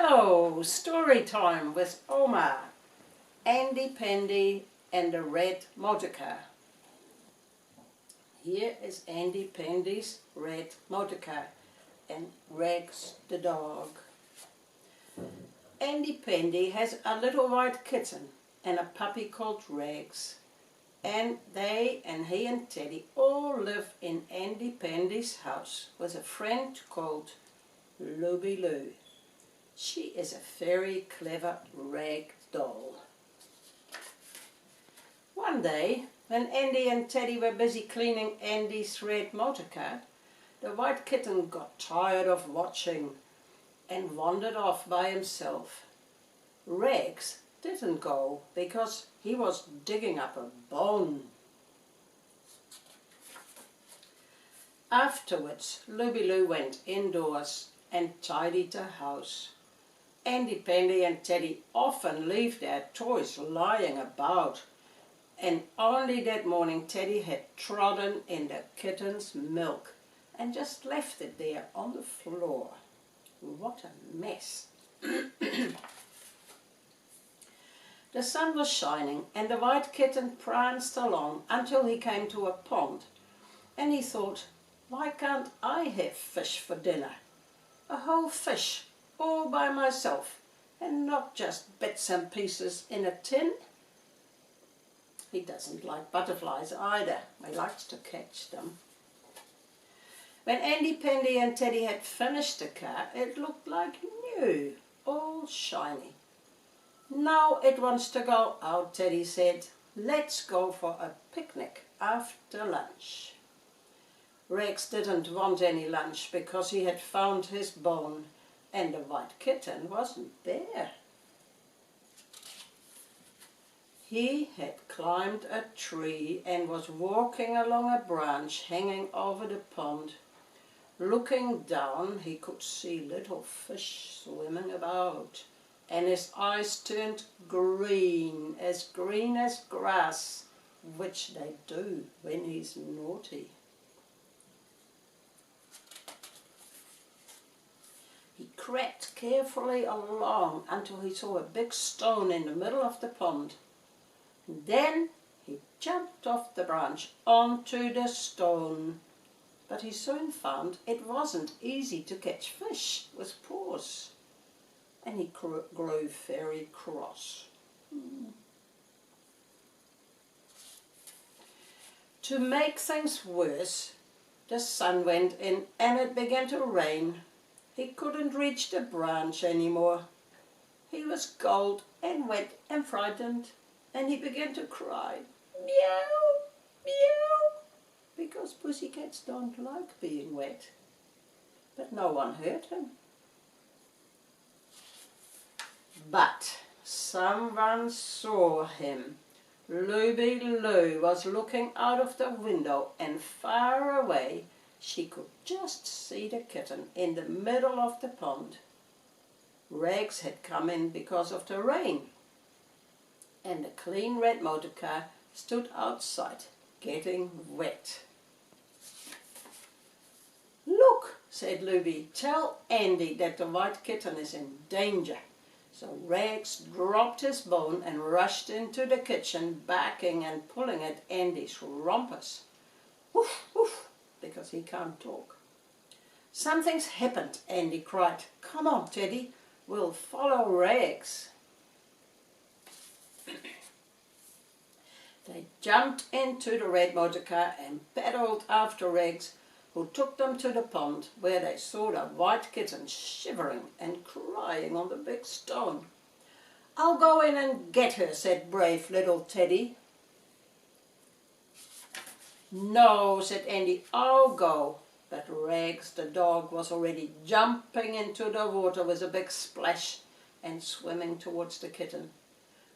Hello, story time with Oma, Andy Pandy and the red motorcar. Here is Andy Pandy's red motorcar and Rex the dog. Andy Pandy has a little white kitten and a puppy called Rex, and he and Teddy all live in Andy Pandy's house with a friend called Looby Loo. She is a very clever rag doll. One day, when Andy and Teddy were busy cleaning Andy's red motorcar, the white kitten got tired of watching and wandered off by himself. Rex didn't go because he was digging up a bone. Afterwards, Looby Loo went indoors and tidied the house. Andy Pandy and Teddy often leave their toys lying about, and only that morning Teddy had trodden in the kitten's milk and just left it there on the floor. What a mess! The sun was shining and the white kitten pranced along until he came to a pond, and he thought, why can't I have fish for dinner? A whole fish all by myself, and not just bits and pieces in a tin. He doesn't like butterflies either. He likes to catch them. When Andy Pandy and Teddy had finished the car, it looked like new, all shiny. Now it wants to go out, Teddy said. Let's go for a picnic after lunch. Rex didn't want any lunch because he had found his bone, and the white kitten wasn't there. He had climbed a tree and was walking along a branch hanging over the pond. Looking down, he could see little fish swimming about, and his eyes turned green as grass, which they do when he's naughty. He crept carefully along until he saw a big stone in the middle of the pond. Then he jumped off the branch onto the stone, but he soon found it wasn't easy to catch fish with paws, and he grew very cross. To make things worse, the sun went in and it began to rain. He couldn't reach the branch anymore. He was cold and wet and frightened, and he began to cry, meow, meow, because pussycats don't like being wet. But no one heard him. But someone saw him. Looby Loo was looking out of the window, and far away she could just see the kitten in the middle of the pond. Rex had come in because of the rain, and the clean red motorcar stood outside, getting wet. Look, said Looby, tell Andy that the white kitten is in danger. So Rex dropped his bone and rushed into the kitchen, backing and pulling at Andy's rompers. Woof, woof, because he can't talk. Something's happened, Andy cried. Come on, Teddy, we'll follow Rex. They jumped into the red motorcar and paddled after Rex, who took them to the pond, where they saw the white kitten shivering and crying on the big stone. I'll go in and get her, said brave little Teddy. No, said Andy, I'll go. But Rex the dog was already jumping into the water with a big splash and swimming towards the kitten.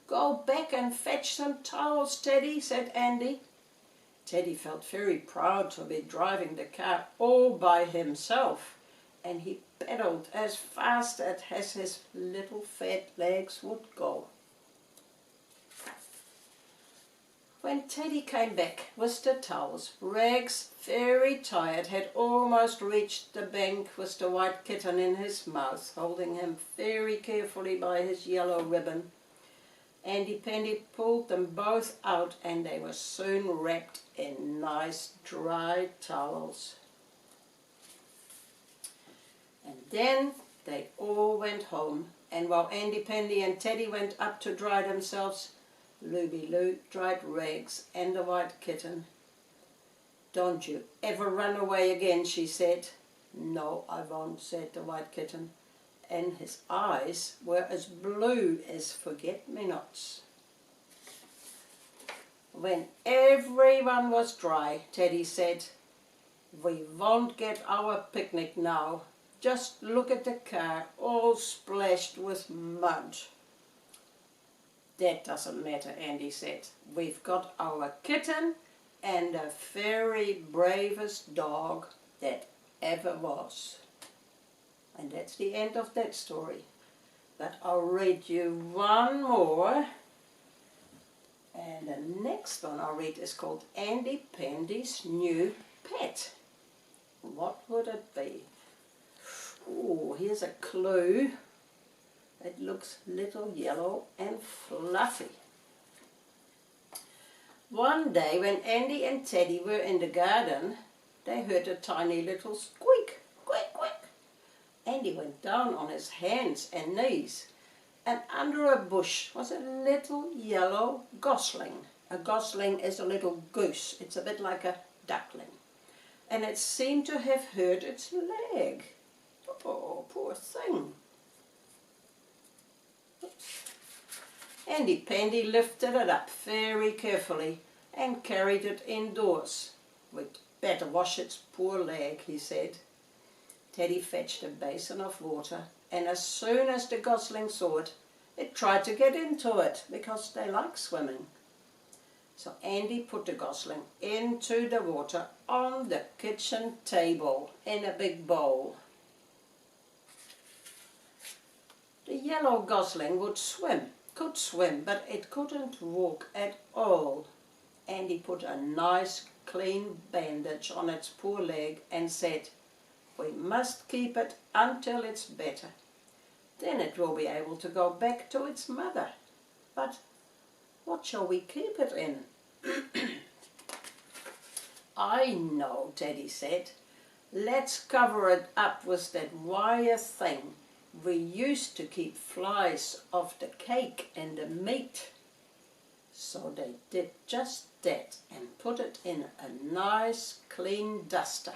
Go back and fetch some towels, Teddy, said Andy. Teddy felt very proud to be driving the car all by himself, and he pedalled as fast as his little fat legs would go. When Teddy came back with the towels, Rags, very tired, had almost reached the bank with the white kitten in his mouth, holding him very carefully by his yellow ribbon. Andy Pandy pulled them both out, and they were soon wrapped in nice dry towels. And then they all went home, and while Andy Pandy and Teddy went up to dry themselves, Looby Loo dried Rags and the white kitten. "Don't you ever run away again," she said. "No, I won't," said the white kitten, and his eyes were as blue as forget-me-nots. When everyone was dry, Teddy said, "We won't get our picnic now. Just look at the car, all splashed with mud." "That doesn't matter," Andy said. "We've got our kitten and the very bravest dog that ever was." And that's the end of that story. But I'll read you one more. And the next one I'll read is called Andy Pandy's New Pet. What would it be? Oh, here's a clue. It looks little yellow and fluffy. One day when Andy and Teddy were in the garden, they heard a tiny little squeak, squeak, squeak. Andy went down on his hands and knees, and under a bush was a little yellow gosling. A gosling is a little goose. It's a bit like a duckling. And it seemed to have hurt its leg. Oh, poor thing. Andy Pandy lifted it up very carefully and carried it indoors. "We'd better wash its poor leg," he said. Teddy fetched a basin of water, and as soon as the gosling saw it, it tried to get into it because they like swimming. So Andy put the gosling into the water on the kitchen table in a big bowl. The yellow gosling could swim, but it couldn't walk at all. Andy put a nice clean bandage on its poor leg and said, "We must keep it until it's better. Then it will be able to go back to its mother. But what shall we keep it in?" "I know," Teddy said. "Let's cover it up with that wire thing we used to keep flies off the cake and the meat." So they did just that and put it in a nice clean duster,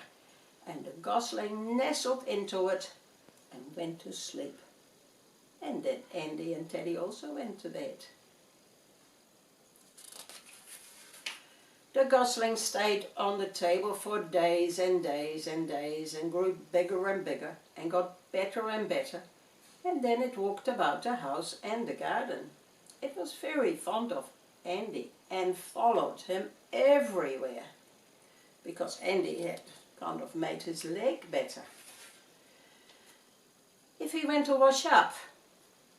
and the gosling nestled into it and went to sleep. And then Andy and Teddy also went to bed. The gosling stayed on the table for days and days and days and grew bigger and bigger and got better and better, and then it walked about the house and the garden. It was very fond of Andy and followed him everywhere because Andy had kind of made his leg better. If he went to wash up,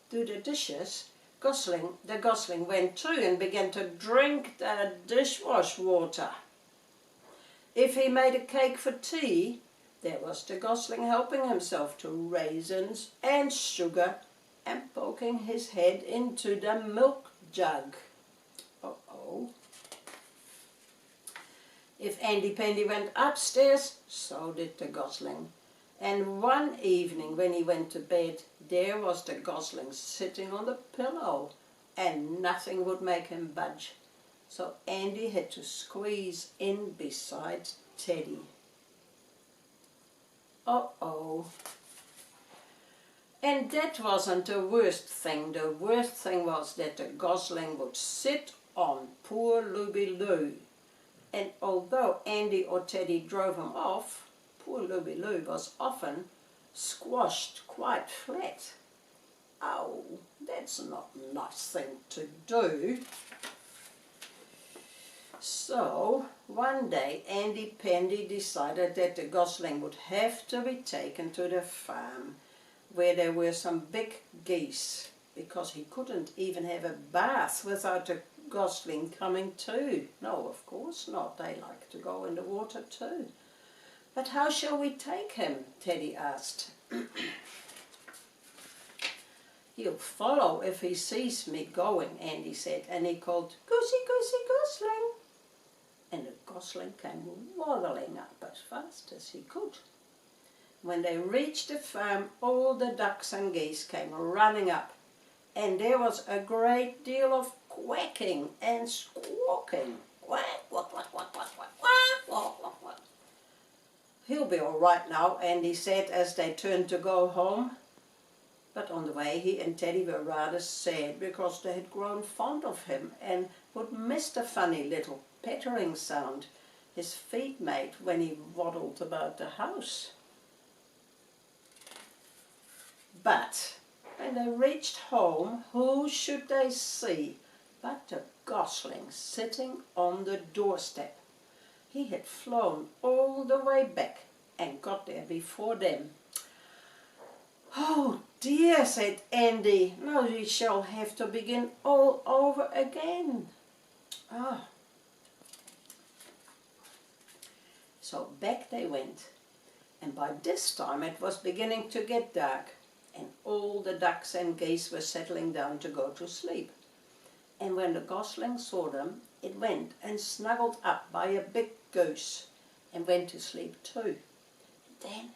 do the dishes, the gosling went too and began to drink the dishwash water. If he made a cake for tea, there was the gosling helping himself to raisins and sugar and poking his head into the milk jug. Uh-oh. If Andy Pandy went upstairs, so did the gosling. And one evening when he went to bed, there was the gosling sitting on the pillow, and nothing would make him budge. So Andy had to squeeze in beside Teddy. Uh-oh. And that wasn't the worst thing. The worst thing was that the gosling would sit on poor Looby Loo. And although Andy or Teddy drove him off, poor Looby Loo was often squashed quite flat. Oh, that's not a nice thing to do. So, one day Andy Pandy decided that the gosling would have to be taken to the farm where there were some big geese, because he couldn't even have a bath without the gosling coming too? No, of course not. They like to go in the water too. But how shall we take him? Teddy asked. He'll follow if he sees me going, Andy said, and he called, Goosey, goosey, gosling. And the gosling came waddling up as fast as he could. When they reached the farm, all the ducks and geese came running up, and there was a great deal of quacking and squawking. Quack, quack, quack, quack, quack, quack, quack, quack, quack, quack. He'll be all right now, Andy said as they turned to go home. But on the way he and Teddy were rather sad because they had grown fond of him and would miss the funny little pattering sound his feet made when he waddled about the house. But when they reached home, who should they see but the gosling sitting on the doorstep. He had flown all the way back and got there before them. Oh dear, said Andy, now we shall have to begin all over again. Ah. So back they went, and by this time it was beginning to get dark, and all the ducks and geese were settling down to go to sleep. And when the gosling saw them, it went and snuggled up by a big goose and went to sleep too. Then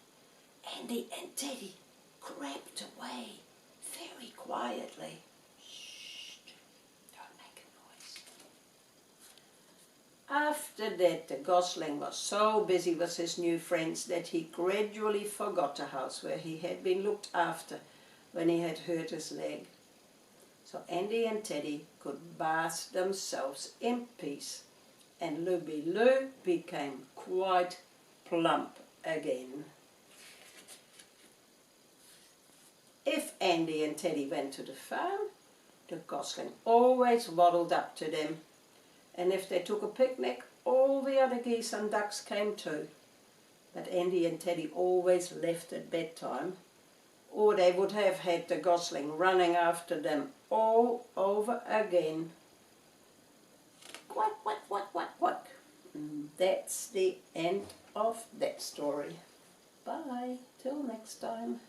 Andy and Teddy crept away very quietly. Shh, don't make a noise. After that, the gosling was so busy with his new friends that he gradually forgot the house where he had been looked after when he had hurt his leg. So Andy and Teddy could bath themselves in peace, and Looby Loo became quite plump again. If Andy and Teddy went to the farm, the gosling always waddled up to them, and if they took a picnic, all the other geese and ducks came too. But Andy and Teddy always left at bedtime, or they would have had the gosling running after them all over again. Quack, quack, quack, quack, quack. That's the end of that story. Bye, till next time.